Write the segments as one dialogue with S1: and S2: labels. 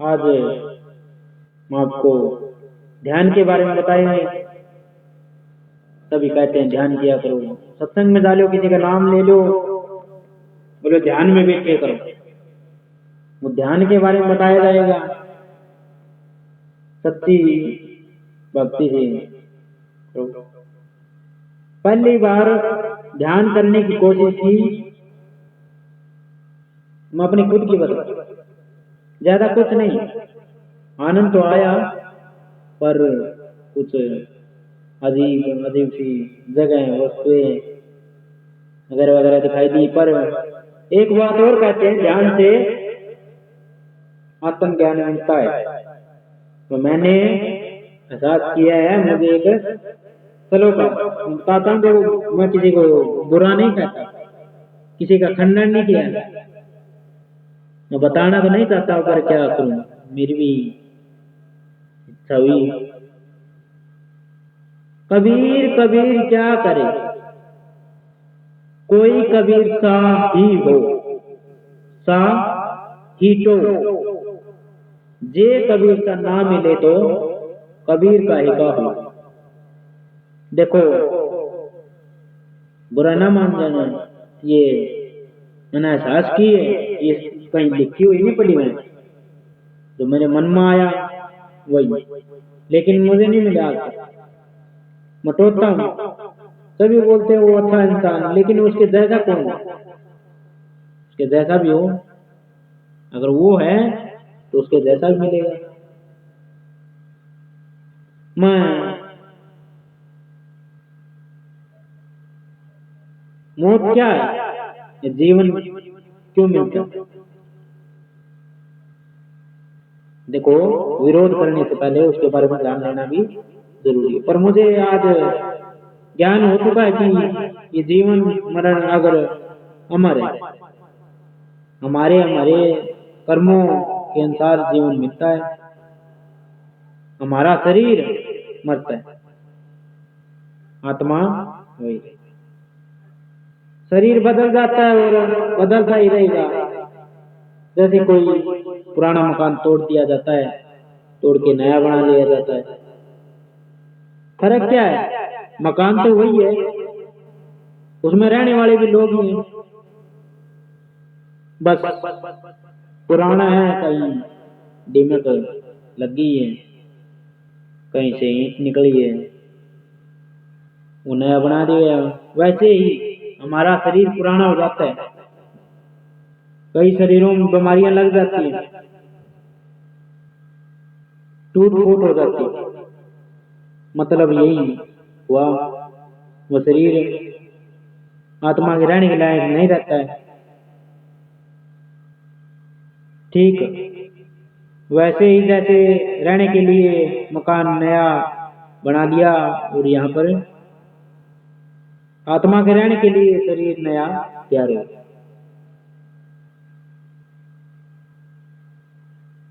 S1: आज हम आपको ध्यान के बारे में बताएंगे। सभी कहते हैं ध्यान किया करो, सत्संग में डालो, किसी का नाम ले लो, बोलो ध्यान में बैठे करो। वो ध्यान के बारे में बताया जाएगा सच्ची भक्ति से करो। पहली बार ध्यान करने की कोशिश की, मैं अपनी खुद की बता, ज्यादा कुछ नहीं, आनंद तो आया पर कुछ अजीब अजीब सी जगह वस्तुएं वगैरह वगैरह दिखाई दी। पर एक बात और कहते हैं, ध्यान से आत्मज्ञान मिलता है। तो मैंने एहसास किया है, मुझे एक श्लोक बताता हूँ। देखो, मैं किसी को बुरा नहीं कहता, किसी का खंडन नहीं किया, मैं बताना तो नहीं चाहता हूँ, पर क्या करूं, मेरी भी इच्छा हुई। कबीर कबीर क्या करे, कोई कबीर सा ही हो, सा ही तो जे कबीर का नाम मिले तो कबीर का ही का हो। देखो, बुरा ना मान जाना, ये मैंने एहसास की है, ये कहीं लिखी हुई नहीं पड़ी, मैं जो मेरे मन में आया वही, लेकिन मुझे नहीं मिला। मैं टोटता हूँ, सभी बोलते हैं वो अच्छा इंसान, लेकिन उसके जैसा कौन है? उसके जैसा भी हो, अगर वो है तो उसके जैसा भी मिलेगा। मैं मौत क्या है, ये जीवन क्यों मिलता है? देखो, विरोध करने से पहले उसके बारे में जान लेना भी जरूरी है। पर मुझे आज ज्ञान हो चुका है कि ये जीवन मरण अगर अमर है, हमारे हमारे कर्मों के अनुसार जीवन मिलता है, हमारा शरीर मरता है, आत्मा वही, शरीर बदल जाता है और बदलता ही रहेगा। जैसे कोई पुराना मकान तोड़ दिया जाता है, तोड़ के नया बना लिया जाता है, फर्क क्या है? मकान तो वही है, उसमें रहने वाले भी लोग ही हैं, बस पुराना है, कहीं दीमक लगी है, कहीं से ईंट निकली है, वो नया बना दिया। वैसे ही हमारा शरीर पुराना हो जाता है, कई शरीरों में बीमारियां लग जाती हैं, टूट फूट हो जाती है। मतलब यही हुआ, वो शरीर आत्मा के रहने के लायक नहीं रहता है। ठीक वैसे ही जैसे रहने के लिए मकान नया बना लिया, और यहाँ पर आत्मा के रहने के लिए शरीर नया तैयार हो।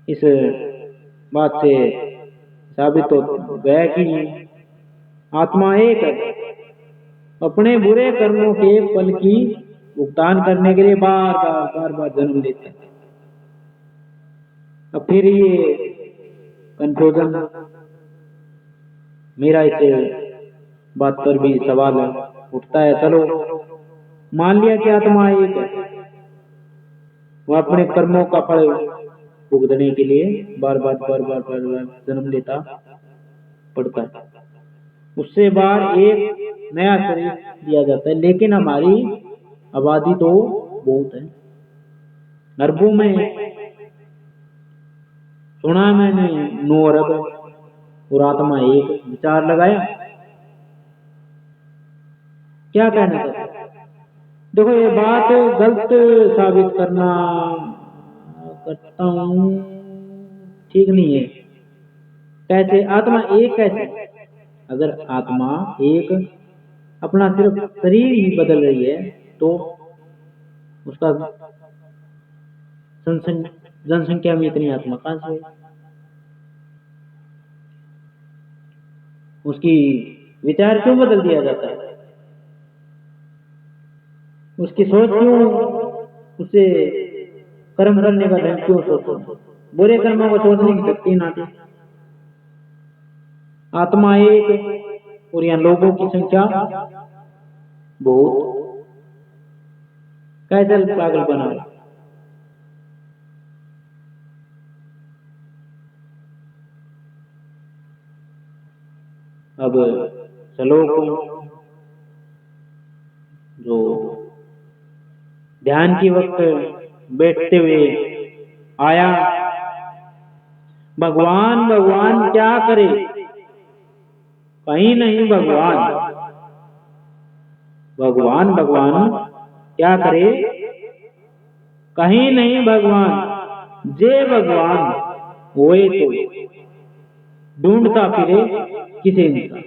S1: इस बात से साबित हो गया कि आत्मा एक है, अपने बुरे कर्मों के फल की भुगतान करने के लिए बार बार बार बार जन्म लेता है। अब फिर ये कंफ्यूजन, मेरा इस बात पर भी सवाल उठता है। चलो मान लिया कि आत्मा एक है, वह अपने कर्मों का फल भुगतने के लिए बार बार बार बार बार बार जन्म लेता पड़ता है, उससे बार एक नया शरीर दिया जाता है। लेकिन हमारी आबादी तो बहुत है, अरबों में, सुना मैंने 9 अरब और आत्मा एक, विचार लगाया, क्या कहना चाहते? देखो, ये बात गलत साबित करता हूँ, ठीक नहीं है। कैसे आत्मा एक कैसे? अगर आत्मा एक अपना सिर्फ शरीर ही बदल रही है तो उसका जनसंख्या में इतनी आत्मा कहां से? उसकी विचार क्यों बदल दिया जाता है? उसकी सोच क्यों, उसे कर्म करने का ढंग क्यों सोचो? बुरे कर्मों को सोचने की शक्ति ना थी। आत्मा एक और यहाँ लोगों की संख्या बहुत। कैसे पागल बना। अब श्लोक जो ध्यान की वक्त बैठते हुए आया, भगवान भगवान क्या करे, कहीं नहीं भगवान, भगवान भगवान क्या करे, कहीं नहीं भगवान, जे भगवान होए तो ढूंढता फिरे किसे इंसान।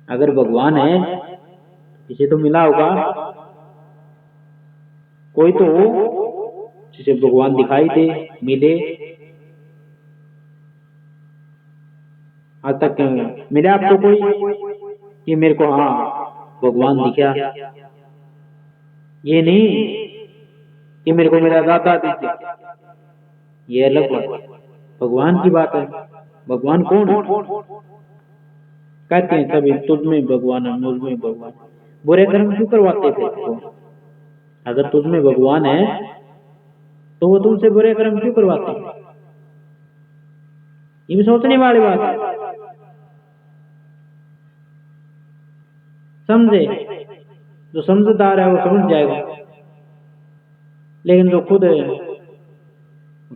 S1: अगर भगवान है किसे तो मिला होगा, कोई तो जिसे भगवान दिखाई दे, मिले। आज तक मिले आपको कोई कि मेरे को हाँ भगवान दिखा? ये नहीं कि मेरे को मेरा दाता दिखे, ये अलग बात। भगवान की बात है। भगवान कौन है? कहते हैं सभी तुझ में भगवान है, मुझ में भगवान। बुरे कर्म क्यों करवाते थे? अगर तुझ में भगवान है तो वो तुमसे बुरे कर्म क्यों करवाते हैं? ये भी सोचने वाली बात है। समझे? जो समझदार है वो समझ जाएगा, लेकिन जो खुद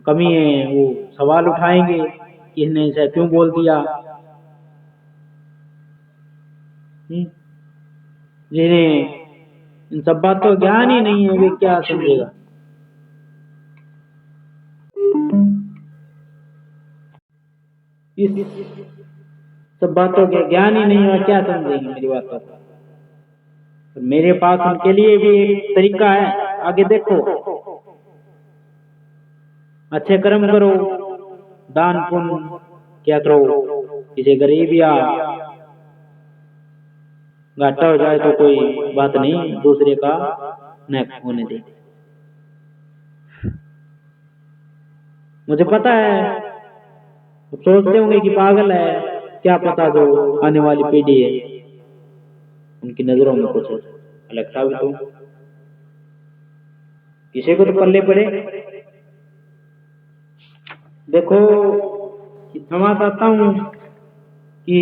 S1: कमी है वो सवाल उठाएंगे कि इसने ऐसा क्यों बोल दिया। जिन्हें इन सब बातों का ज्ञान ही नहीं है वे क्या समझेगा? इस सब बातों के ज्ञान ही नहीं है, क्या समझेंगे मेरी बातों को? तो मेरे पास उनके लिए भी एक तरीका है, आगे देखो। अच्छे कर्म करो, दान पुण्य क्या करो, किसी गरीब या घाटा हो जाए तो कोई बात नहीं, दूसरे का न होने दे। मुझे पता है तो सोचते होंगे कि पागल है, क्या पता जो आने वाली पीढ़ी है उनकी नजरों में कुछ अलग साबित हो, किसी को तो पल्ले पड़े। देखो क्षमा चाहता हूं कि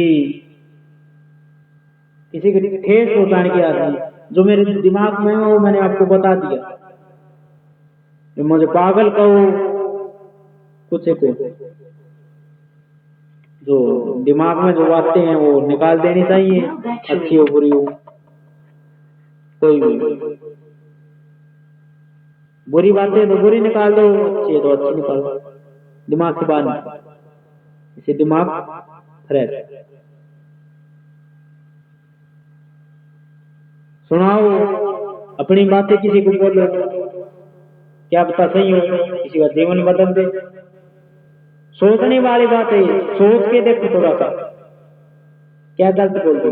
S1: किसी को ठेस पहुंचाने की आदत जो मेरे दिमाग में है वो मैंने आपको बता दिया। मुझे पागल कहो कुछ को, जो दिमाग में जो बातें हैं वो निकाल देनी चाहिए, अच्छी हो बुरी हो। कोई भी बुरी बातें तो बुरी निकाल दो, अच्छी है तो अच्छी निकालो, दिमाग से बाहर निकालो, इसे दिमाग फ्रेश। सुनाओ अपनी बातें, किसी को बोलो, क्या पता सही हो, किसी का जीवन बदल दे। सोचने वाली बात है, सोच के देखो थोड़ा सा क्या गलत बोल दो।